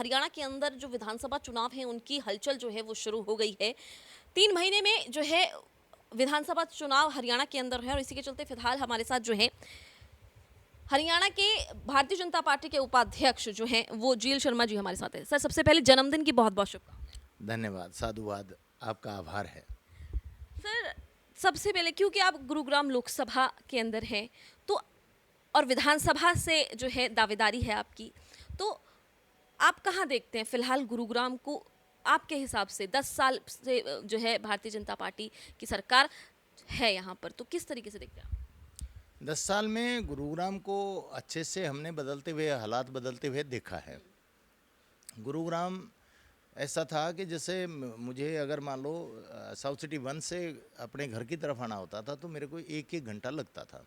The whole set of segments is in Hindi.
हरियाणा के अंदर जो विधानसभा चुनाव हैं उनकी हलचल जो है वो शुरू हो गई है। 3 महीने में जो है विधानसभा चुनाव हरियाणा के अंदर है और इसी के चलते फिलहाल हमारे साथ जो है हरियाणा के भारतीय जनता पार्टी के उपाध्यक्ष जो हैं वो जील शर्मा जी हमारे साथ हैं। सर, सबसे पहले जन्मदिन की बहुत-बहुत शुभकामनाएं। धन्यवाद, साधुवाद, आपका आभार है। सर, सबसे पहले क्योंकि आप गुरुग्राम लोकसभा के अंदर हैं, तो और विधानसभा से जो है दावेदारी है आपकी, तो आप कहाँ देखते हैं फिलहाल गुरुग्राम को आपके हिसाब से 10 साल से जो है भारतीय जनता पार्टी की सरकार है यहाँ पर, तो किस तरीके से देखते हैं आप? 10 साल में गुरुग्राम को अच्छे से हमने बदलते हुए, हालात बदलते हुए देखा है। गुरुग्राम ऐसा था कि जैसे मुझे अगर मान लो साउथ सिटी 1 से अपने घर की तरफ आना होता था तो मेरे को 1-1 घंटा लगता था।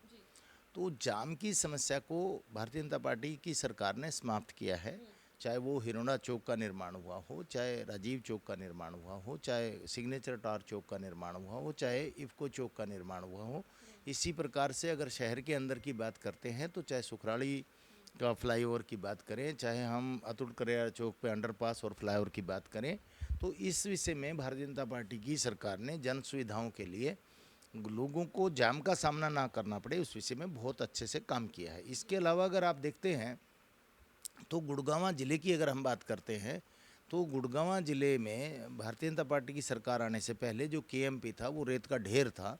तो जाम की समस्या को भारतीय जनता पार्टी की सरकार ने समाप्त किया है। चाहे वो हिरोना चौक का निर्माण हुआ हो, चाहे राजीव चौक का निर्माण हुआ हो, चाहे सिग्नेचर टावर चौक का निर्माण हुआ हो, चाहे इफ़को चौक का निर्माण हुआ हो। इसी प्रकार से अगर शहर के अंदर की बात करते हैं तो चाहे सुखराली का फ्लाईओवर की बात करें, चाहे हम अतुल करियारा चौक पे अंडरपास और फ्लाईओवर की बात करें, तो इस विषय में भारतीय जनता पार्टी की सरकार ने जन सुविधाओं के लिए लोगों को जाम का सामना ना करना पड़े उस विषय में बहुत अच्छे से काम किया है। इसके अलावा अगर आप देखते हैं तो गुड़गांव ज़िले की अगर हम बात करते हैं तो गुड़गांव ज़िले में भारतीय जनता पार्टी की सरकार आने से पहले जो केएमपी था वो रेत का ढेर था,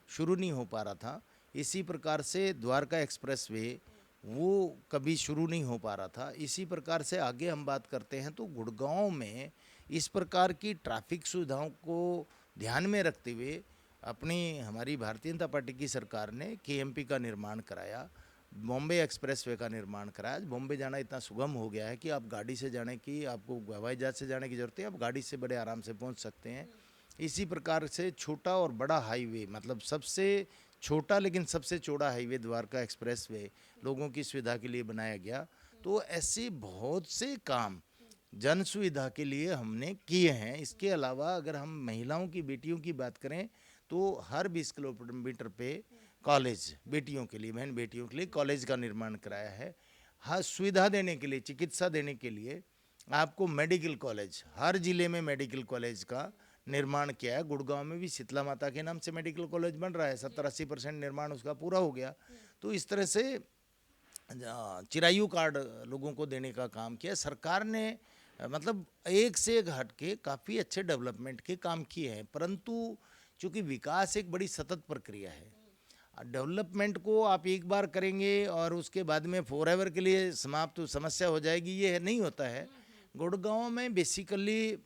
शुरू नहीं हो पा रहा था। इसी प्रकार से द्वारका एक्सप्रेस वे वो कभी शुरू नहीं हो पा रहा था। इसी प्रकार से आगे हम बात करते हैं तो गुड़गांव में इस प्रकार की ट्रैफिक सुविधाओं को ध्यान में रखते हुए अपनी हमारी भारतीय जनता पार्टी की सरकार ने केएमपी का निर्माण कराया, बॉम्बे एक्सप्रेसवे का निर्माण कराया। आज बॉम्बे जाना इतना सुगम हो गया है कि आप गाड़ी से जाने की, आपको हवाई जहाज से जाने की ज़रूरत है, आप गाड़ी से बड़े आराम से पहुंच सकते हैं। इसी प्रकार से छोटा और बड़ा हाईवे, मतलब सबसे छोटा लेकिन सबसे चौड़ा हाईवे द्वारका एक्सप्रेसवे लोगों की सुविधा के लिए बनाया गया। तो ऐसे बहुत से काम जन सुविधा के लिए हमने किए हैं। इसके अलावा अगर हम महिलाओं की, बेटियों की बात करें तो हर 20 किलोमीटर पे कॉलेज, बेटियों के लिए, बहन बेटियों के लिए कॉलेज का निर्माण कराया है। हर सुविधा देने के लिए, चिकित्सा देने के लिए आपको मेडिकल कॉलेज, हर जिले में मेडिकल कॉलेज का निर्माण किया है। गुड़गांव में भी शीतला माता के नाम से मेडिकल कॉलेज बन रहा है, 70-80% निर्माण उसका पूरा हो गया। तो इस तरह से चिरायु कार्ड लोगों को देने का काम किया सरकार ने। मतलब एक से एक हट के काफ़ी अच्छे डेवलपमेंट के काम किए हैं, परंतु चूँकि विकास एक बड़ी सतत प्रक्रिया है। डेवलपमेंट को आप एक बार करेंगे और उसके बाद में फॉरएवर के लिए समाप्त समस्या हो जाएगी, ये नहीं होता है। गुड़गांव में बेसिकली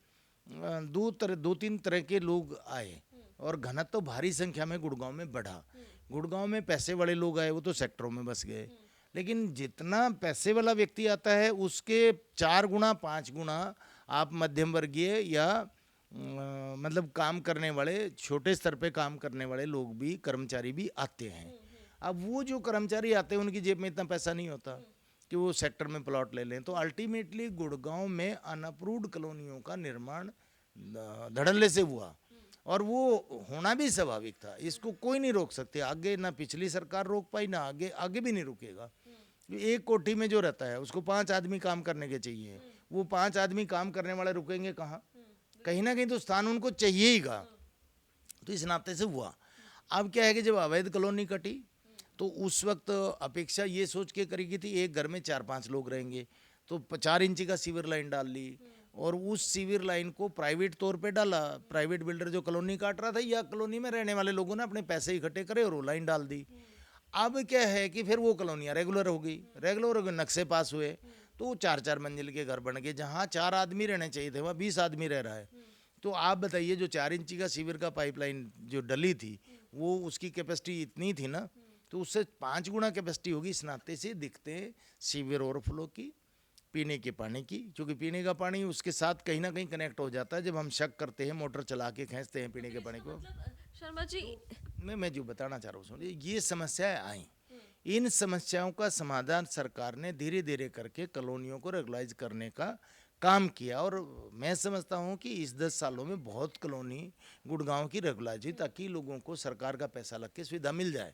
दो तीन तरह के लोग आए और घनत्व तो भारी संख्या में गुड़गांव में बढ़ा। गुड़गांव में पैसे वाले लोग आए, वो तो सेक्टरों में बस गए, लेकिन जितना पैसे वाला व्यक्ति आता है उसके 4 गुना 5 गुना आप मध्यम वर्गीय या मतलब काम करने वाले, छोटे स्तर पे काम करने वाले लोग भी, कर्मचारी भी आते हैं। अब वो जो कर्मचारी आते हैं उनकी जेब में इतना पैसा नहीं होता कि वो सेक्टर में प्लॉट ले लें। तो अल्टीमेटली गुड़गांव में अनअप्रूव्ड कॉलोनियों का निर्माण धड़ल्ले से हुआ और वो होना भी स्वाभाविक था। इसको कोई नहीं रोक सकते, आगे ना पिछली सरकार रोक पाई, ना आगे आगे भी नहीं रुकेगा। एक कोठी में जो रहता है उसको 5 आदमी काम करने के चाहिए, वो 5 आदमी काम करने वाले रुकेंगे कहाँ? कहीं ना कहीं तो स्थान उनको चाहिए ही गा। तो इस नाते से हुआ। अब क्या है कि जब अवैध कॉलोनी कटी तो उस वक्त अपेक्षा ये सोच के करी गई थी एक घर में 4-5 लोग रहेंगे, तो 4 इंची का सीवर लाइन डाल ली और उस सीवर लाइन को प्राइवेट तौर पे डाला। प्राइवेट बिल्डर जो कॉलोनी काट रहा था या कॉलोनी में रहने वाले लोगों ने अपने पैसे इकट्ठे करे और वो लाइन डाल दी। अब क्या है कि फिर वो कॉलोनियाँ रेगुलर हो गई, रेगुलर हो गई, नक्शे पास हुए, तो 4-4 मंजिल के घर बन गए। जहाँ 4 आदमी रहने चाहिए थे वहाँ 20 आदमी रह रहा है। तो आप बताइए, जो 4 इंची का सीवर का पाइपलाइन जो डली थी वो उसकी कैपेसिटी इतनी थी ना, तो उससे 5 गुना कैपेसिटी होगी। इस नाते से दिखते हैं सीवर ओवरफ्लो की, पीने के पानी की, क्योंकि पीने का पानी उसके साथ कहीं ना कहीं कनेक्ट हो जाता है। जब हम शक करते हैं, मोटर चला के खींचते हैं पीने के पानी को। शर्मा जी, मैं जो बताना चाह रहा हूँ सुनिए, ये समस्याएं आई, इन समस्याओं का समाधान सरकार ने धीरे धीरे करके कॉलोनियों को रेगुलाइज करने का काम किया। और मैं समझता हूँ कि इस 10 सालों में बहुत कॉलोनी गुड़गांव की रेगुलाइज हुई, ताकि लोगों को सरकार का पैसा लग के सुविधा मिल जाए।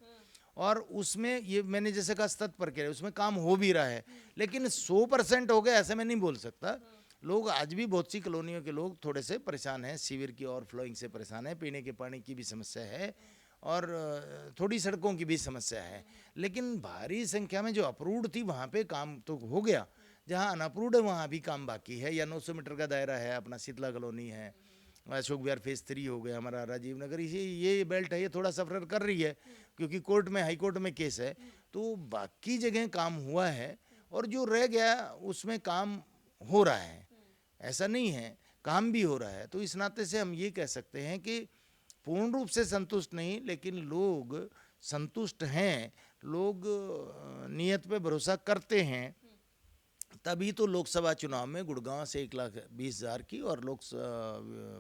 और उसमें ये मैंने जैसे कहा, सतत प्रक्रिया, उसमें काम हो भी रहा है, लेकिन 100% हो गया ऐसा मैं नहीं बोल सकता। लोग आज भी बहुत सी कॉलोनियों के लोग थोड़े से परेशान हैं, सीवर की ओवरफ्लोइंग से परेशान है, पीने के पानी की भी समस्या है और थोड़ी सड़कों की भी समस्या है। लेकिन भारी संख्या में जो अप्रूव्ड थी वहाँ पे काम तो हो गया, जहाँ अनअप्रूव्ड है वहाँ भी काम बाकी है। या 900 मीटर का दायरा है, अपना शीतला कॉलोनी है, अशोक विहार फेज 3 हो गया, हमारा राजीव नगर, ये बेल्ट है, ये थोड़ा सफर कर रही है क्योंकि कोर्ट में, हाई कोर्ट में केस है। तो बाकी जगह काम हुआ है और जो रह गया उसमें काम हो रहा है, ऐसा नहीं है, काम भी हो रहा है। तो इस नाते से हम ये कह सकते हैं कि पूर्ण रूप से संतुष्ट नहीं, लेकिन लोग संतुष्ट हैं, लोग नियत पे भरोसा करते हैं। तभी तो लोकसभा चुनाव में गुड़गांव से 1,20,000 की और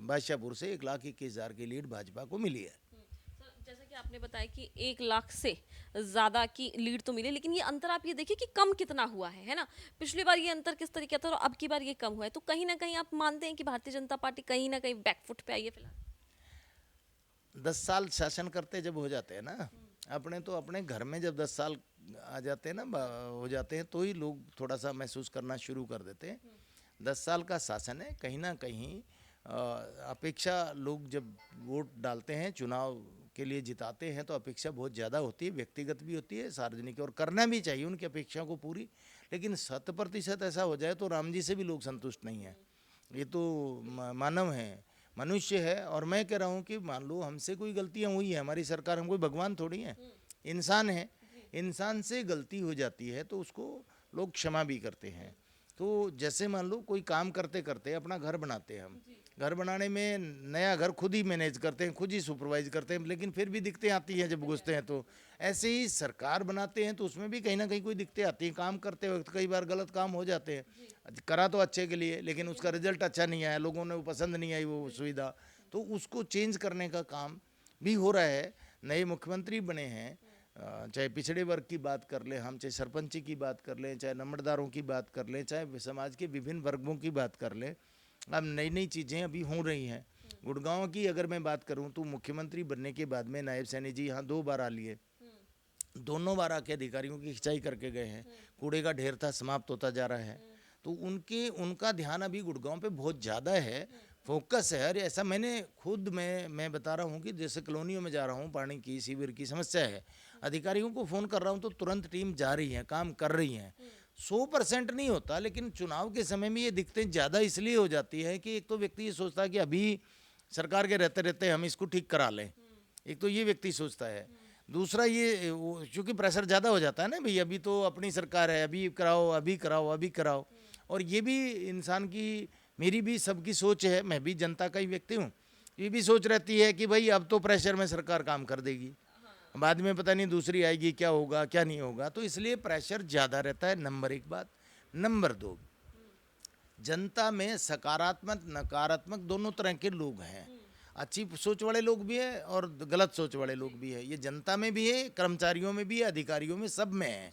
बादशाहपुर से 1,21,000 की लीड भाजपा को मिली है। सर, जैसा कि आपने बताया कि 1 लाख से ज़्यादा की लीड तो मिली, लेकिन ये अंतर आप ये देखिए कि कम कितना हुआ है ना। पिछली बार ये अंतर किस तरीके था और अब की बार ये कम हुआ है, तो कहीं ना कहीं आप मानते हैं कि भारतीय जनता पार्टी कहीं ना कहीं बैकफुट पे आई है फिलहाल? 10 साल शासन करते जब हो जाते हैं ना, अपने तो अपने घर में जब 10 साल आ जाते हैं ना, हो जाते हैं, तो ही लोग थोड़ा सा महसूस करना शुरू कर देते हैं। 10 साल का शासन है, कहीं ना कहीं अपेक्षा, लोग जब वोट डालते हैं, चुनाव के लिए जिताते हैं, तो अपेक्षा बहुत ज़्यादा होती है, व्यक्तिगत भी होती है, सार्वजनिक, और करना भी चाहिए उनकी अपेक्षा को पूरी। लेकिन 100% ऐसा हो जाए तो राम जी से भी लोग संतुष्ट नहीं हैं। ये तो मानव हैं, मनुष्य है। और मैं कह रहा हूँ कि मान लो हमसे कोई गलतियाँ हुई है, हमारी सरकार, हम कोई भगवान थोड़ी हैं, इंसान है, इंसान से गलती हो जाती है तो उसको लोग क्षमा भी करते हैं। तो जैसे मान लो कोई काम करते करते अपना घर बनाते हैं, हम घर बनाने में नया घर खुद ही मैनेज करते हैं, खुद ही सुपरवाइज करते हैं, लेकिन फिर भी दिक्कतें आती हैं जब घुसते हैं। तो ऐसे ही सरकार बनाते हैं तो उसमें भी कहीं ना कहीं कोई दिक्कतें आती हैं। काम करते वक्त कई बार गलत काम हो जाते हैं, करा तो अच्छे के लिए, लेकिन उसका रिजल्ट अच्छा नहीं आया, लोगों ने वो पसंद नहीं आई वो सुविधा, तो उसको चेंज करने का काम भी हो रहा है। नए मुख्यमंत्री बने हैं, चाहे पिछड़े वर्ग की बात कर लें हम, चाहे सरपंची की बात कर लें, चाहे नंबरदारों की बात कर लें, चाहे समाज के विभिन्न वर्गों की बात कर लें, अब नई नई चीज़ें अभी हो रही हैं। गुड़गांव की अगर मैं बात करूं तो मुख्यमंत्री बनने के बाद में नायब सैनी जी यहाँ 2 बार आ लिए, दोनों बार आके अधिकारियों की खिंचाई करके गए हैं। कूड़े का ढेर था, समाप्त होता जा रहा है। तो उनका ध्यान अभी गुड़गांव पे बहुत ज़्यादा है, फोकस है। अरे ऐसा मैंने खुद मैं बता रहा हूँ कि जैसे कॉलोनियों में जा रहा हूँ, पानी की, सीवर की समस्या है, अधिकारियों को फ़ोन कर रहा हूँ तो तुरंत टीम जा रही है, काम कर रही हैं। 100% नहीं होता, लेकिन चुनाव के समय में ये दिक्कतें ज़्यादा इसलिए हो जाती है कि एक तो व्यक्ति ये सोचता है कि अभी सरकार के रहते रहते हम इसको ठीक करा लें, एक तो ये व्यक्ति सोचता है। दूसरा ये चूँकि प्रेशर ज़्यादा हो जाता है ना, भाई अभी तो अपनी सरकार है, अभी कराओ, अभी कराओ, अभी कराओ। और ये भी इंसान की, मेरी भी, सबकी सोच है, मैं भी जनता का ही व्यक्ति हूँ, ये भी सोच रहती है कि भाई अब तो प्रेशर में सरकार काम कर देगी, बाद में पता नहीं दूसरी आएगी, क्या होगा क्या नहीं होगा, तो इसलिए प्रेशर ज़्यादा रहता है। नंबर 1 बात। नंबर 2, जनता में सकारात्मक नकारात्मक दोनों तरह के लोग हैं, अच्छी सोच वाले लोग भी हैं और गलत सोच वाले लोग भी हैं। ये जनता में भी है, कर्मचारियों में भी है, अधिकारियों में, सब में है।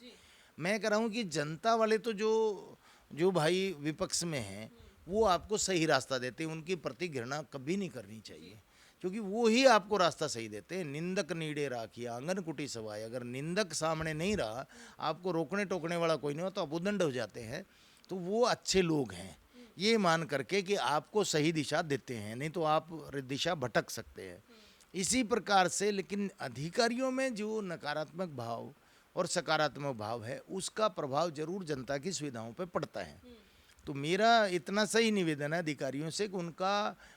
मैं कह रहा हूँ कि जनता वाले तो जो भाई विपक्ष में हैं वो आपको सही रास्ता देते हैं, उनकी प्रति घृणा कभी नहीं करनी चाहिए, क्योंकि वो ही आपको रास्ता सही देते हैं। निंदक नीडे राखी आंगन कुटी सवाए, अगर निंदक सामने नहीं रहा, आपको रोकने टोकने वाला कोई नहीं हो, तो आप उदंड हो जाते हैं। तो वो अच्छे लोग हैं, ये मान करके कि आपको सही दिशा देते हैं, नहीं तो आप दिशा भटक सकते हैं। इसी प्रकार से, लेकिन अधिकारियों में जो नकारात्मक भाव और सकारात्मक भाव है, उसका प्रभाव जरूर जनता की सुविधाओं पर पड़ता है। तो मेरा इतना सही निवेदन है अधिकारियों से कि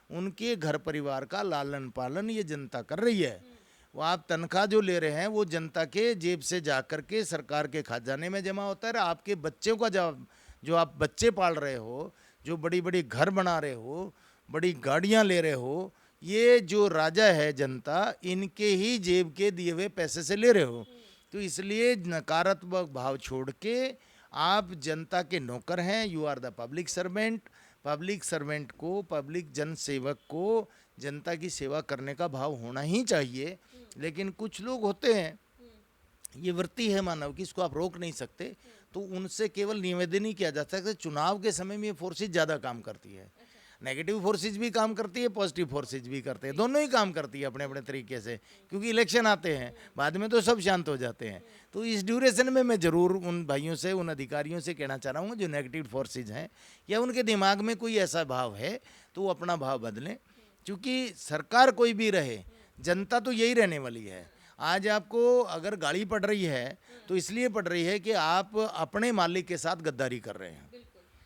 उनके घर परिवार का लालन पालन ये जनता कर रही है। वो आप तनख्वाह जो ले रहे हैं वो जनता के जेब से जा कर के सरकार के खजाने में जमा होता है। आपके बच्चों का जो आप बच्चे पाल रहे हो, जो बड़ी बड़ी घर बना रहे हो, बड़ी गाड़ियां ले रहे हो, ये जो राजा है जनता, इनके ही जेब के दिए हुए पैसे से ले रहे हो। तो इसलिए नकारात्मक भाव छोड़ के आप जनता के नौकर हैं, you are the public servant. Public servant को, पब्लिक जन सेवक को जनता की सेवा करने का भाव होना ही चाहिए। लेकिन कुछ लोग होते हैं, ये वृत्ति है मानव की, इसको आप रोक नहीं सकते, तो उनसे केवल निवेदन ही किया जा सकता है। चुनाव के समय में ये फोर्सेज ज़्यादा काम करती है। नेगेटिव फोर्सेज भी काम करती है, पॉजिटिव फोर्सेज भी करते हैं, दोनों ही काम करती है अपने अपने तरीके से, क्योंकि इलेक्शन आते हैं, बाद में तो सब शांत हो जाते हैं। तो इस ड्यूरेशन में मैं ज़रूर उन भाइयों से, उन अधिकारियों से कहना चाह रहा हूँ जो नेगेटिव फोर्सेज हैं या उनके दिमाग में कोई ऐसा भाव है तो वो अपना भाव बदलें, क्योंकि सरकार कोई भी रहे, जनता तो यही रहने वाली है। आज आपको अगर गाली पड़ रही है तो इसलिए पड़ रही है कि आप अपने मालिक के साथ गद्दारी कर रहे हैं।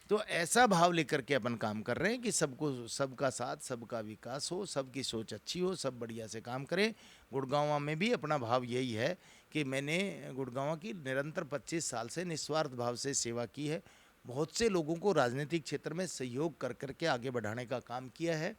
तो ऐसा भाव लेकर के अपन काम कर रहे हैं कि सबको, सबका साथ, सबका विकास हो, सबकी सोच अच्छी हो, सब बढ़िया से काम करें। गुड़गांव में भी अपना भाव यही है कि मैंने गुड़गांव की निरंतर 25 साल से निस्वार्थ भाव से सेवा की है। बहुत से लोगों को राजनीतिक क्षेत्र में सहयोग कर करके आगे बढ़ाने का काम किया है।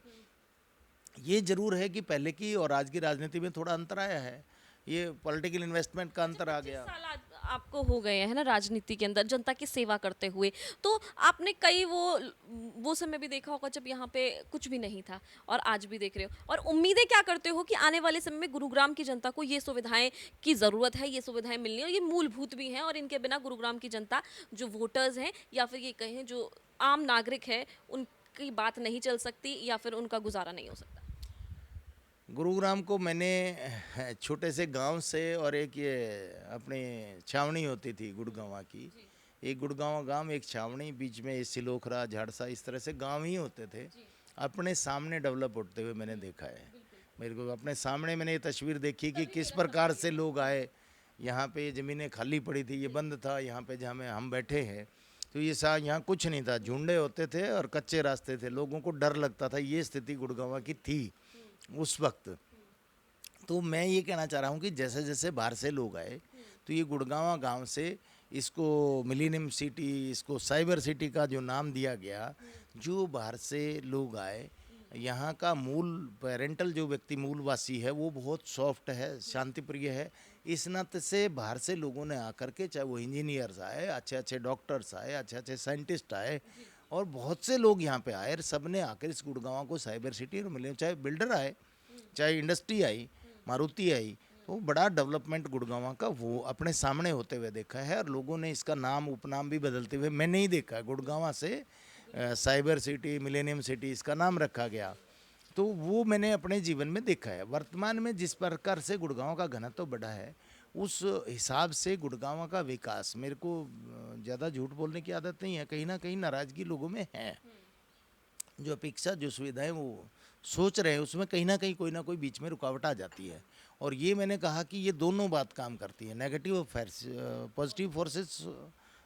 ये जरूर है कि पहले की और आज की राजनीति में थोड़ा अंतर आया है, ये पॉलिटिकल इन्वेस्टमेंट का अंतर आ 25 गया। साल आपको हो गए हैं ना राजनीति के अंदर जनता की सेवा करते हुए, तो आपने कई वो समय भी देखा होगा जब यहाँ पे कुछ भी नहीं था, और आज भी देख रहे हो, और उम्मीदें क्या करते हो कि आने वाले समय में गुरुग्राम की जनता को ये सुविधाएं की ज़रूरत है, ये सुविधाएं मिलनी, और ये मूलभूत भी हैं, और इनके बिना गुरुग्राम की जनता, जो वोटर्स हैं या फिर ये कहें जो आम नागरिक है, उनकी बात नहीं चल सकती या फिर उनका गुजारा नहीं हो सकता। गुरुग्राम को मैंने छोटे से गांव से, और एक ये अपनी छावनी होती थी गुड़गांव की, एक गुड़गांव गांव, एक छावनी, बीच में सिलोखरा, झाड़सा, इस तरह से गांव ही होते थे, अपने सामने डेवलप होते हुए मैंने देखा है। मेरे को अपने सामने मैंने ये तस्वीर देखी कि किस प्रकार से लोग आए, यहाँ पे ये ज़मीनें खाली पड़ी थी, ये बंद था, यहाँ पे जहाँ में हम बैठे हैं तो ये यहाँ कुछ नहीं था, झुंडे होते थे और कच्चे रास्ते थे, लोगों को डर लगता था। ये स्थिति गुड़गांव की थी उस वक्त। तो मैं ये कहना चाह रहा हूँ कि जैसे जैसे बाहर से लोग आए तो ये गुड़गांव गांव से इसको मिलेनियम सिटी, इसको साइबर सिटी का जो नाम दिया गया, जो बाहर से लोग आए, यहाँ का मूल पेरेंटल जो व्यक्ति मूलवासी है वो बहुत सॉफ्ट है, शांति प्रिय है। इस नाते से बाहर से लोगों ने आकर के, चाहे वो इंजीनियर्स आए, अच्छे अच्छे डॉक्टर्स आए, अच्छे अच्छे साइंटिस्ट आए, और बहुत से लोग यहाँ पे आए, और सब ने आकर इस गुड़गांव को साइबर सिटी और मिले, चाहे बिल्डर आए, चाहे इंडस्ट्री आई, मारुति आई, तो बड़ा डेवलपमेंट गुड़गांव का वो अपने सामने होते हुए देखा है। और लोगों ने इसका नाम उपनाम भी बदलते हुए मैं नहीं देखा है। गुड़गांव से साइबर सिटी, मिलेनियम सिटी इसका नाम रखा गया, तो वो मैंने अपने जीवन में देखा है। वर्तमान में जिस प्रकार से गुड़गांव का घनत्व तो बढ़ा है, उस हिसाब से गुड़गांव का विकास, मेरे को ज़्यादा झूठ बोलने की आदत नहीं है, कहीं ना कहीं नाराज़गी लोगों में है। जो अपेक्षा, जो सुविधाएं वो सोच रहे हैं, उसमें कहीं ना कहीं कोई ना कोई बीच में रुकावट आ जाती है। और ये मैंने कहा कि ये दोनों बात काम करती है, नेगेटिव और पॉजिटिव फोर्सेस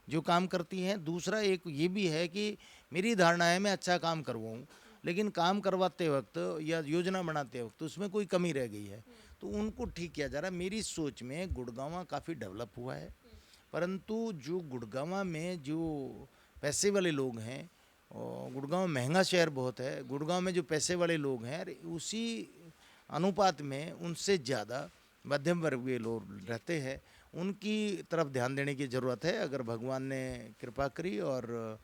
जो काम करती हैं। दूसरा एक ये भी है कि मेरी धारणा है मैं अच्छा काम करवाऊँ, लेकिन काम करवाते वक्त या योजना बनाते वक्त उसमें कोई कमी रह गई है तो उनको ठीक किया जा रहा है। मेरी सोच में गुड़गांव काफ़ी डेवलप हुआ है, परंतु जो गुड़गांव में जो पैसे वाले लोग हैं, और गुड़गांव महंगा शहर बहुत है, गुड़गांव में जो पैसे वाले लोग हैं उसी अनुपात में उनसे ज़्यादा मध्यम वर्गीय लोग रहते हैं, उनकी तरफ ध्यान देने की ज़रूरत है। अगर भगवान ने कृपा करी और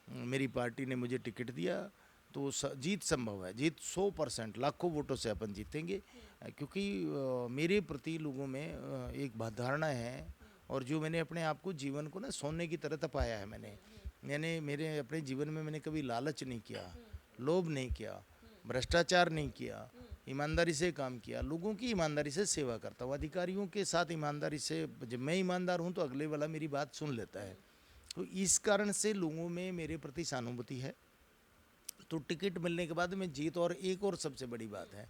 मेरी पार्टी ने मुझे टिकट दिया तो जीत संभव है, जीत 100%, लाखों वोटों से अपन जीतेंगे, क्योंकि मेरे प्रति लोगों में एक धारणा है, और जो मैंने अपने आप को जीवन को ना सोने की तरह तपाया है। मैंने मेरे अपने जीवन में मैंने कभी लालच नहीं किया, लोभ नहीं किया, भ्रष्टाचार नहीं किया, ईमानदारी से काम किया, लोगों की ईमानदारी से सेवा करता हूँ, अधिकारियों के साथ ईमानदारी से। जब मैं ईमानदार हूँ तो अगले वाला मेरी बात सुन लेता है, तो इस कारण से लोगों में मेरे प्रति सहानुभूति है। तो टिकट मिलने के बाद मैं जीत, और एक और सबसे बड़ी बात है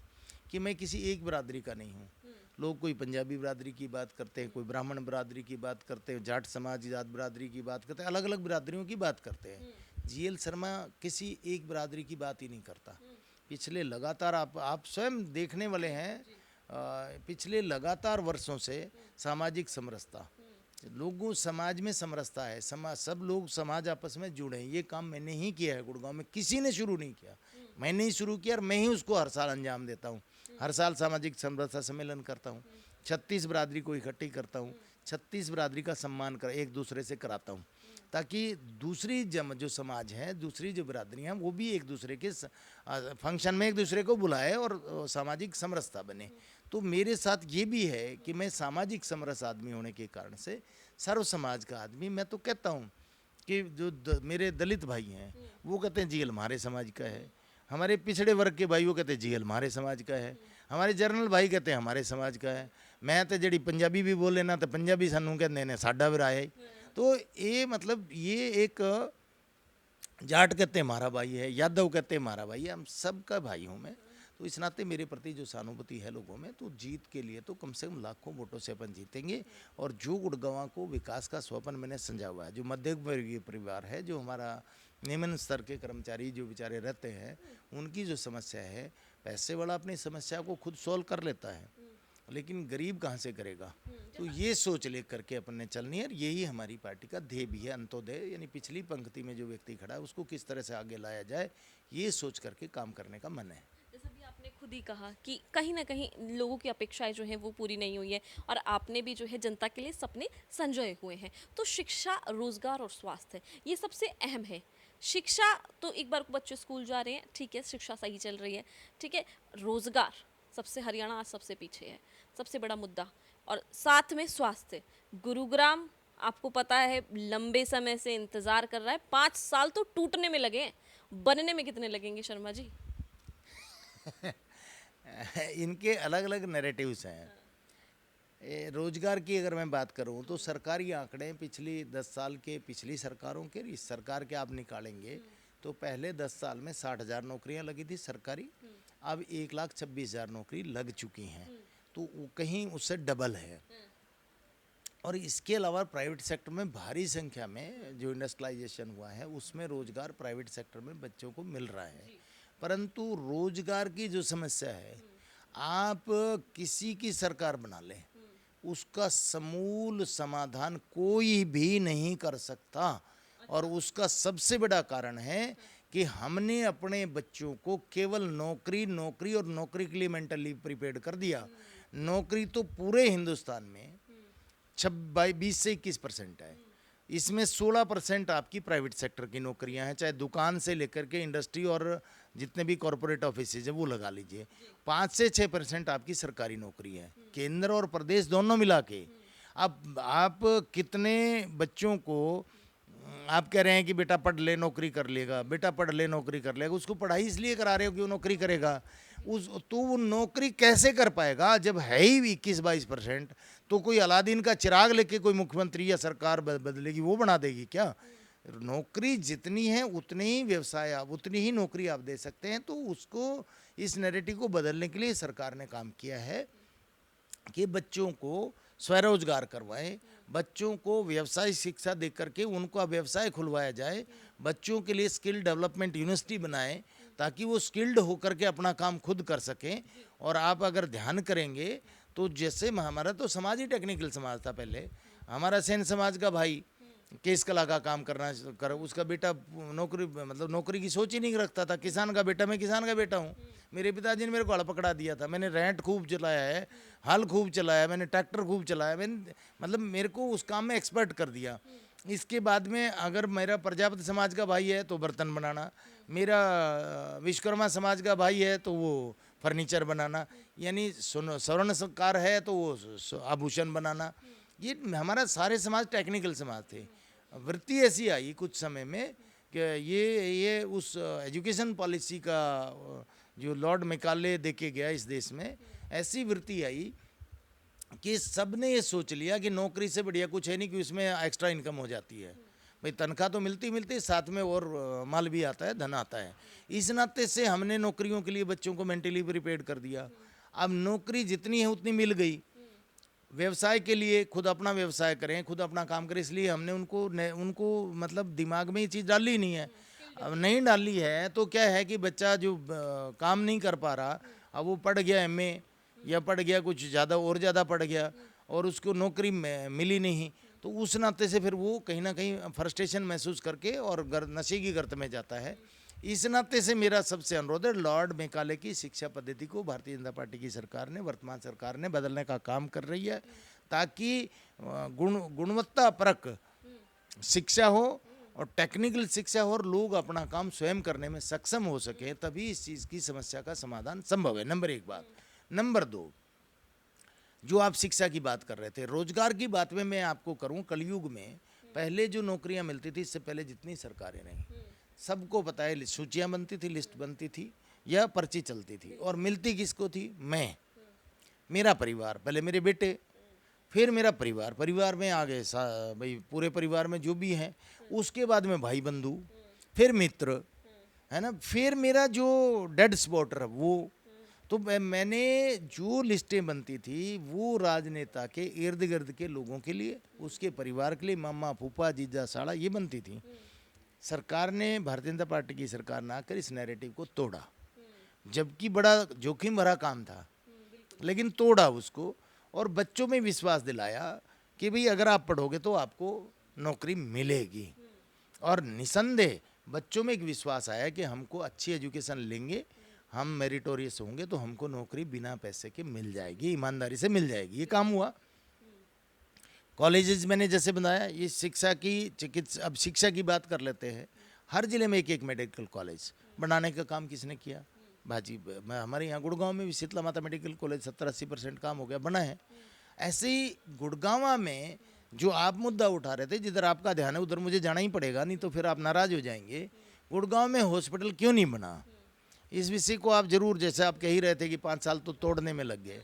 कि मैं किसी एक बिरादरी का नहीं हूँ। लोग कोई पंजाबी बिरादरी की बात करते हैं, कोई ब्राह्मण बिरादरी की बात करते हैं, जाट समाज, जाट बिरादरी की बात करते हैं, अलग अलग बिरादरियों की बात करते हैं। जीएल शर्मा किसी एक बिरादरी की बात ही नहीं करता। पिछले लगातार आप स्वयं देखने वाले हैं, पिछले लगातार वर्षों से सामाजिक समरसता, लोगों समाज में समरसता है, समाज, सब लोग समाज आपस में जुड़े हैं। ये काम मैंने ही किया है गुड़गांव में, किसी ने शुरू नहीं किया, मैंने ही शुरू किया, और मैं ही उसको हर साल अंजाम देता हूँ। हर साल सामाजिक समरसता सम्मेलन करता हूँ, 36 बिरादरी को इकट्ठी करता हूँ, 36 बिरादरी का सम्मान कर एक दूसरे से कराता हूँ, ताकि दूसरी जो समाज है, दूसरी जो बिरादरियाँ, वो भी एक दूसरे के फंक्शन में एक दूसरे को बुलाए और सामाजिक समरसता बने। तो मेरे साथ ये भी है कि मैं सामाजिक समरस आदमी होने के कारण से, सर्व समाज का आदमी, मैं तो कहता हूँ कि जो मेरे दलित भाई हैं वो कहते हैं जीएल हमारे समाज का है, हमारे पिछड़े वर्ग के भाई वो कहते हैं जीएल हमारे समाज का है, हमारे जर्नल भाई कहते हैं हमारे समाज का है। मैं तो जड़ी पंजाबी भी बोले ना तो पंजाबी सानू कहते ने साडा भी आया। तो ये मतलब ये एक जाट कहते हैं हमारा भाई है, यादव कहते हैं हमारा भाई है, हम सबका भाई हूँ मैं। तो इस नाते मेरे प्रति जो सहानुभूति है लोगों में, तो जीत के लिए तो कम से कम लाखों वोटों से अपन जीतेंगे। और जो गुड़गांव को विकास का स्वप्न मैंने समझा हुआ है, जो मध्यवर्गीय परिवार है, जो हमारा निम्न स्तर के कर्मचारी जो बेचारे रहते हैं, उनकी जो समस्या है, पैसे वाला अपनी समस्या को खुद सॉल्व कर लेता है, लेकिन गरीब कहाँ से करेगा। तो ये सोच ले करके अपन ने चलनी है। और यही हमारी पार्टी का ध्येय भी है, अंत्योदय, यानी पिछली पंक्ति में जो व्यक्ति खड़ा है उसको किस तरह से आगे लाया जाए, ये सोच करके काम करने का मन है। जैसा भी आपने खुद ही कहा कि कहीं ना कहीं लोगों की अपेक्षाएं जो हैं वो पूरी नहीं हुई है, और आपने भी जो है जनता के लिए सपने संजोए हुए हैं। तो शिक्षा, रोजगार और स्वास्थ्य ये सबसे अहम है। शिक्षा तो एक बार को बच्चे स्कूल जा रहे हैं, ठीक है, शिक्षा सही चल रही है, ठीक है। रोजगार सबसे, हरियाणा आज सबसे पीछे है, सबसे बड़ा मुद्दा। और साथ में स्वास्थ्य, गुरुग्राम आपको पता है लंबे समय से इंतजार कर रहा है, 5 साल तो टूटने में लगे हैं, बनने में कितने लगेंगे शर्मा जी? इनके अलग अलग नैरेटिव्स हैं। रोजगार की अगर मैं बात करूं तो सरकारी आंकड़े पिछली 10 साल के, पिछली सरकारों के, इस सरकार के आप निकालेंगे तो पहले 10 साल में 60,000 नौकरियां लगी थी सरकारी, अब 1,26,000 नौकरी लग चुकी हैं। तो वो कहीं उससे डबल है। और इसके अलावा प्राइवेट सेक्टर में भारी संख्या में जो इंडस्ट्रियलाइजेशन हुआ है उसमें रोजगार प्राइवेट सेक्टर में बच्चों को मिल रहा है। परंतु रोजगार की जो समस्या है, आप किसी की सरकार बना लें, उसका समूल समाधान कोई भी नहीं कर सकता। और उसका सबसे बड़ा कारण है कि हमने अपने बच्चों को केवल नौकरी नौकरी और नौकरी के लिए मेंटली प्रिपेयर्ड कर दिया। नौकरी तो पूरे हिंदुस्तान में 20 से 21% है, इसमें 16% आपकी प्राइवेट सेक्टर की नौकरियां हैं, चाहे दुकान से लेकर के इंडस्ट्री और जितने भी कॉरपोरेट ऑफिसेज है वो लगा लीजिए। 5 से 6% आपकी सरकारी नौकरी है, केंद्र और प्रदेश दोनों मिला के। अब आप कितने बच्चों को आप कह रहे हैं कि बेटा पढ़ ले नौकरी कर लेगा, बेटा पढ़ ले नौकरी कर लेगा, उसको पढ़ाई इसलिए करा रहे हो कि वो नौकरी करेगा। तो वो नौकरी कैसे कर पाएगा जब है ही 21-22%। तो कोई अलादीन का चिराग लेके कोई मुख्यमंत्री या सरकार बदलेगी, वो बना देगी क्या? नौकरी जितनी है उतनी ही व्यवसाय, आप उतनी ही नौकरी आप दे सकते हैं। तो उसको, इस नैरेटिव को बदलने के लिए सरकार ने काम किया है कि बच्चों को स्वरोजगार करवाएं, बच्चों को व्यवसाय शिक्षा दे करके उनका व्यवसाय खुलवाया जाए, बच्चों के लिए स्किल डेवलपमेंट यूनिवर्सिटी बनाएं ताकि वो स्किल्ड होकर के अपना काम खुद कर सकें। और आप अगर ध्यान करेंगे तो जैसे हमारा तो समाज ही टेक्निकल समाज था पहले, हमारा सेन समाज का भाई केस कला का काम कर उसका बेटा नौकरी, मतलब नौकरी की सोच ही नहीं रखता था। किसान का बेटा, मैं किसान का बेटा हूँ, मेरे पिताजी ने मेरे को हल पकड़ा दिया था, मैंने रैंट खूब चलाया है, हल खूब चलाया, मैंने ट्रैक्टर खूब चलाया, मैंने मतलब मेरे को उस काम में एक्सपर्ट कर दिया। इसके बाद में अगर मेरा प्रजापति समाज का भाई है तो बर्तन बनाना, मेरा विश्वकर्मा समाज का भाई है तो वो फर्नीचर बनाना, यानी स्वर्णकार है तो वो आभूषण बनाना। ये हमारा सारे समाज टेक्निकल समाज थे। वृत्ति ऐसी आई कुछ समय में कि ये उस एजुकेशन पॉलिसी का जो लॉर्ड मैकाले दे के गया इस देश में, ऐसी वृत्ति आई कि सब ने ये सोच लिया कि नौकरी से बढ़िया कुछ है नहीं, कि उसमें एक्स्ट्रा इनकम हो जाती है। भाई तनख्वाह तो मिलती साथ में और माल भी आता है, धन आता है। इस नाते से हमने नौकरियों के लिए बच्चों को मेंटली प्रिपेयर्ड कर दिया। अब नौकरी जितनी है उतनी मिल गई, व्यवसाय के लिए खुद अपना व्यवसाय करें, खुद अपना काम करें, इसलिए हमने उनको मतलब दिमाग में ये चीज़ डाली नहीं है। अब नहीं डाली है तो क्या है कि बच्चा जो काम नहीं कर पा रहा, अब वो पढ़ गया MA या पढ़ गया कुछ ज़्यादा और ज़्यादा पढ़ गया और उसको नौकरी मिली नहीं, तो उस नाते से फिर वो कहीं ना कहीं फ्रस्ट्रेशन महसूस करके और नशे की गर्त में जाता है। इस नाते से मेरा सबसे अनुरोध है, लॉर्ड मैकाले की शिक्षा पद्धति को भारतीय जनता पार्टी की सरकार ने, वर्तमान सरकार ने बदलने का काम कर रही है, ताकि गुणवत्ता परक शिक्षा हो और टेक्निकल शिक्षा हो और लोग अपना काम स्वयं करने में सक्षम हो सके, तभी इस चीज़ की समस्या का समाधान संभव है। नंबर 1 बात। नंबर 2, जो आप शिक्षा की बात कर रहे थे, रोजगार की बात में मैं आपको करूं, कलयुग में पहले जो नौकरियां मिलती थी, इससे पहले जितनी सरकारें रहीं, सबको पता है, सूचियां बनती थी, लिस्ट बनती थी या पर्ची चलती थी, और मिलती किसको थी? मैं, मेरा परिवार, पहले मेरे बेटे, फिर मेरा परिवार, परिवार में आ गए भाई पूरे परिवार में जो भी हैं, उसके बाद में भाई बंधु, फिर मित्र, है ना, फिर मेरा जो डेड स्पॉट है वो। तो मैंने जो लिस्टें बनती थी वो राजनेता के इर्द गिर्द के लोगों के लिए, उसके परिवार के लिए, मामा फूफा जीजा साड़ा, ये बनती थी। सरकार ने, भारतीय जनता पार्टी की सरकार ने आकर इस नैरेटिव को तोड़ा, जबकि बड़ा जोखिम भरा काम था, लेकिन तोड़ा उसको, और बच्चों में विश्वास दिलाया कि भाई अगर आप पढ़ोगे तो आपको नौकरी मिलेगी। और निसंदेह बच्चों में एक विश्वास आया कि हमको अच्छी एजुकेशन लेंगे, हम मेरिटोरियस होंगे तो हमको नौकरी बिना पैसे के मिल जाएगी, ईमानदारी से मिल जाएगी। ये काम हुआ। कॉलेजेस मैंने जैसे बनाया, ये शिक्षा की चिकित्सा, अब शिक्षा की बात कर लेते हैं, हर जिले में एक एक मेडिकल कॉलेज बनाने का काम किसने किया? भाजी, हमारे यहाँ गुड़गांव में भी शीतला माता मेडिकल कॉलेज 70-80% काम हो गया, बना है। ऐसे ही गुड़गांव में जो आप मुद्दा उठा रहे थे, जिधर आपका ध्यान है उधर मुझे जाना ही पड़ेगा, नहीं तो फिर आप नाराज हो जाएंगे। गुड़गांव में हॉस्पिटल क्यों नहीं बना, इस विषय को आप जरूर, जैसे आप कह ही रहे थे कि 5 साल तो तोड़ने में लग गए।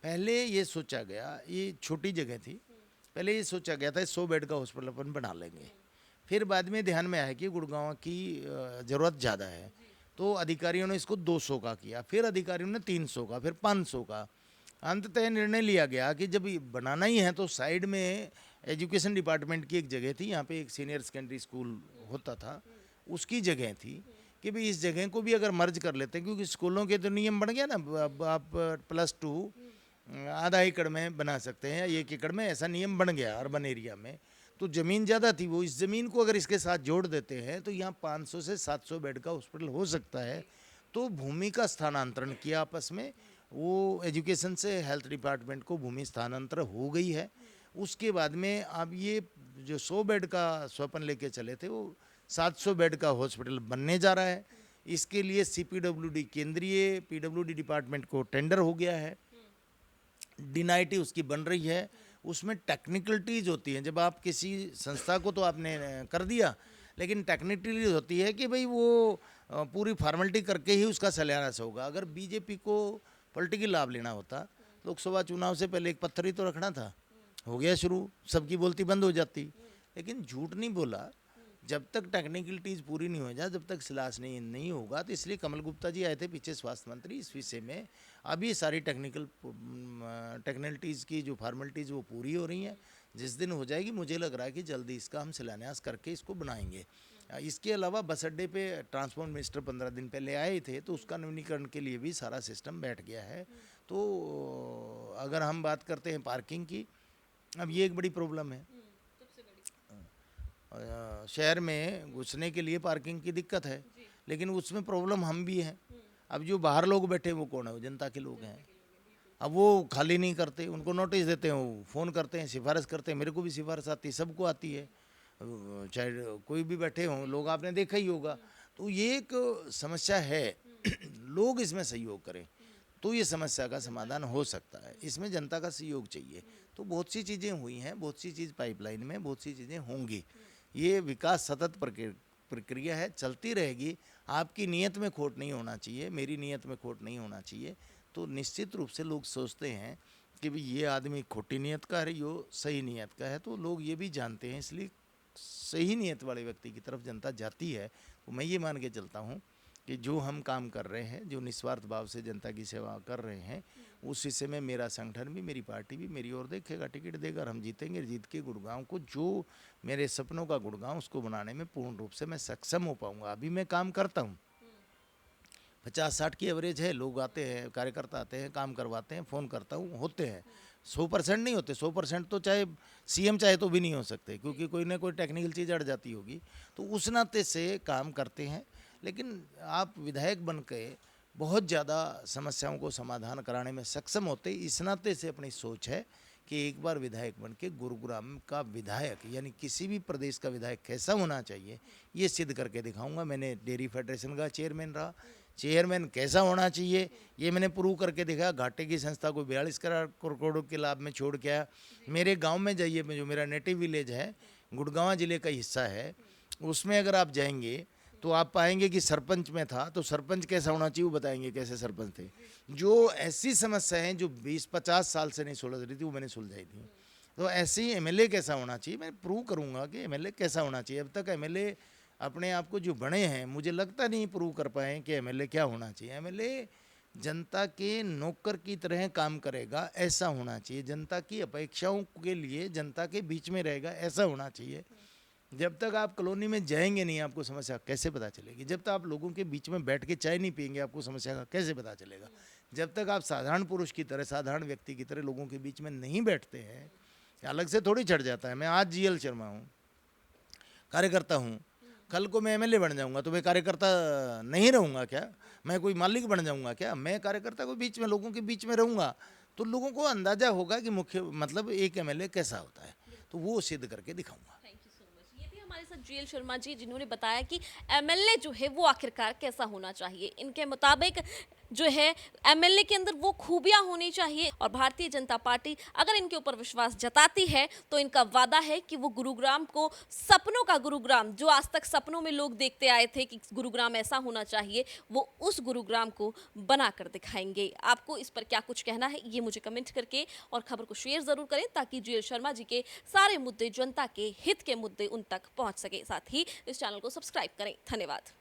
पहले ये सोचा गया, ये छोटी जगह थी, पहले ये सोचा गया था 100 बेड का हॉस्पिटल अपन बना लेंगे। फिर बाद में ध्यान में आया कि गुड़गांव की ज़रूरत ज़्यादा है, तो अधिकारियों ने इसको 200 का किया, फिर अधिकारियों ने 300 का, फिर 500 का। अंततः निर्णय लिया गया कि जब बनाना ही है तो साइड में एजुकेशन डिपार्टमेंट की एक जगह थी, यहाँ पे एक सीनियर सेकेंडरी स्कूल होता था, उसकी जगह थी कि भाई इस जगह को भी अगर मर्ज कर लेते हैं, क्योंकि स्कूलों के तो नियम बन गया ना, अब आप +2 आधा एकड़ में बना सकते हैं या 1 एकड़ में, ऐसा नियम बन गया अर्बन एरिया में। तो ज़मीन ज़्यादा थी, वो इस ज़मीन को अगर इसके साथ जोड़ देते हैं तो यहाँ 500 से 700 बेड का हॉस्पिटल हो सकता है। तो भूमि का स्थानांतरण किया आपस में, वो एजुकेशन से हेल्थ डिपार्टमेंट को भूमि स्थानांतर हो गई है। उसके बाद में अब ये जो 100 बेड का स्वप्न लेके चले थे, वो 700 बेड का हॉस्पिटल बनने जा रहा है। इसके लिए CPWD, केंद्रीय PWD डिपार्टमेंट को टेंडर हो गया है, DNIT उसकी बन रही है। उसमें टेक्निकलिटीज़ होती हैं, जब आप किसी संस्था को तो आपने कर दिया, लेकिन टेक्निकलिटीज़ होती है कि भाई वो पूरी फॉर्मेलिटी करके ही उसका शिलान्यास होगा। अगर बीजेपी को पॉलिटिकल लाभ लेना होता, लोकसभा चुनाव से पहले एक पत्थर ही तो रखना था, हो गया शुरू, सबकी बोलती बंद हो जाती। लेकिन झूठ नहीं बोला, जब तक टेक्निकलिटीज़ पूरी नहीं हो जाए, जब तक शिलान्यास नहीं होगा। तो इसलिए कमल गुप्ता जी आए थे पीछे, स्वास्थ्य मंत्री, इस विषय में अभी सारी टेक्निकलिटीज़ की जो फॉर्मेलिटीज़ वो पूरी हो रही हैं। जिस दिन हो जाएगी, मुझे लग रहा है कि जल्दी इसका हम शिलान्यास करके इसको बनाएंगे। इसके अलावा बस अड्डे पे ट्रांसपोर्ट मिनिस्टर 15 दिन पहले आए थे, तो उसका नवीनीकरण के लिए भी सारा सिस्टम बैठ गया है। तो अगर हम बात करते हैं पार्किंग की, अब ये एक बड़ी प्रॉब्लम है। शहर में घुसने के लिए पार्किंग की दिक्कत है, लेकिन उसमें प्रॉब्लम हम भी हैं। अब जो बाहर लोग बैठे वो कौन है? वो जनता के लोग हैं। अब वो खाली नहीं करते, उनको नोटिस देते हैं, वो फ़ोन करते हैं, सिफारिश करते हैं। मेरे को भी सिफारिश आती है, सबको आती है, चाहे कोई भी बैठे हों लोग, आपने देखा ही होगा। तो ये एक समस्या है, लोग इसमें सहयोग करें तो ये समस्या का समाधान हो सकता है। इसमें जनता का सहयोग चाहिए। तो बहुत सी चीज़ें हुई हैं, बहुत सी चीज़ पाइपलाइन में, बहुत सी चीज़ें होंगी। ये विकास सतत प्रक्रिया है, चलती रहेगी। आपकी नीयत में खोट नहीं होना चाहिए, मेरी नीयत में खोट नहीं होना चाहिए। तो निश्चित रूप से लोग सोचते हैं कि भाई ये आदमी खोटी नीयत का है, यो सही नीयत का है, तो लोग ये भी जानते हैं, इसलिए सही नीयत वाले व्यक्ति की तरफ जनता जाती है। तो मैं ये मान के चलता हूँ कि जो हम काम कर रहे हैं, जो निस्वार्थ भाव से जनता की सेवा कर रहे हैं, उस हिस्से में मेरा संगठन भी, मेरी पार्टी भी मेरी ओर देखेगा, टिकट देगा, हम जीतेंगे। जीत के गुड़गांव को, जो मेरे सपनों का गुड़गांव, उसको बनाने में पूर्ण रूप से मैं सक्षम हो पाऊँगा। अभी मैं काम करता हूँ, 50-60 की एवरेज है, लोग आते हैं, कार्यकर्ता आते हैं, काम करवाते हैं, फ़ोन करता हूँ, होते हैं। 100% नहीं होते, 100% तो चाहे CM चाहे तो भी नहीं हो सकते, क्योंकि कोई ना कोई टेक्निकल चीज़ अड़ जाती होगी। तो उस नाते से काम करते हैं। लेकिन आप विधायक बन के बहुत ज़्यादा समस्याओं को समाधान कराने में सक्षम होते, इस नाते से अपनी सोच है कि एक बार विधायक बन के गुरुग्राम का विधायक, यानी किसी भी प्रदेश का विधायक कैसा होना चाहिए, ये सिद्ध करके दिखाऊंगा। मैंने डेयरी फेडरेशन का चेयरमैन रहा, चेयरमैन कैसा होना चाहिए ये मैंने प्रूव करके दिखाया। घाटे की संस्था को 42 करोड़ के लाभ में छोड़ के आया। मेरे गांव में जाइए, जो मेरा नेटिव विलेज है, गुड़गांव ज़िले का हिस्सा है, उसमें अगर आप जाएंगे तो आप पाएंगे कि सरपंच में था, तो सरपंच कैसा होना चाहिए वो बताएंगे कैसे सरपंच थे। जो ऐसी समस्याएं जो 20-50 साल से नहीं सुलझ रही थी वो मैंने सुलझाई थी। तो ऐसे ही एमएलए कैसा होना चाहिए, मैं प्रूव करूंगा कि एमएलए कैसा होना चाहिए। अब तक एमएलए अपने आप को जो बने हैं, मुझे लगता नहीं प्रूव कर पाए कि एमएलए क्या होना चाहिए। एमएलए जनता के नौकर की तरह काम करेगा, ऐसा होना चाहिए। जनता की अपेक्षाओं के लिए जनता के बीच में रहेगा, ऐसा होना चाहिए। जब तक आप कॉलोनी में जाएंगे नहीं, आपको समस्या कैसे पता चलेगी? जब तक आप लोगों के बीच में बैठ के चाय नहीं पियेंगे, आपको समस्या का कैसे पता चलेगा? जब तक आप साधारण पुरुष की तरह, साधारण व्यक्ति की तरह लोगों के बीच में नहीं बैठते हैं, अलग से थोड़ी चढ़ जाता है। मैं आज जीएल शर्मा हूँ, कार्यकर्ता हूँ, कल को मैं एमएलए बन जाऊंगा तो मैं कार्यकर्ता नहीं रहूंगा क्या? मैं कोई मालिक बन जाऊंगा क्या? मैं कार्यकर्ता के बीच में, लोगों के बीच में रहूंगा, तो लोगों को अंदाजा होगा कि मुख्य मतलब एक एमएलए कैसा होता है, तो वो सिद्ध करके दिखाऊंगा। Thank you so much. ये थे हमारे साथ जीएल शर्मा जी, जिन्होंने बताया कि एमएलए जो है वो आखिरकार कैसा होना चाहिए। इनके मुताबिक जो है एमएलए के अंदर वो खूबियां होनी चाहिए, और भारतीय जनता पार्टी अगर इनके ऊपर विश्वास जताती है तो इनका वादा है कि वो गुरुग्राम को, सपनों का गुरुग्राम, जो आज तक सपनों में लोग देखते आए थे कि गुरुग्राम ऐसा होना चाहिए, वो उस गुरुग्राम को बनाकर दिखाएंगे। आपको इस पर क्या कुछ कहना है ये मुझे कमेंट करके और खबर को शेयर जरूर करें, ताकि जीएल शर्मा जी के सारे मुद्दे, जनता के हित के मुद्दे उन तक पहुंच सके। साथ ही इस चैनल को सब्सक्राइब करें। धन्यवाद।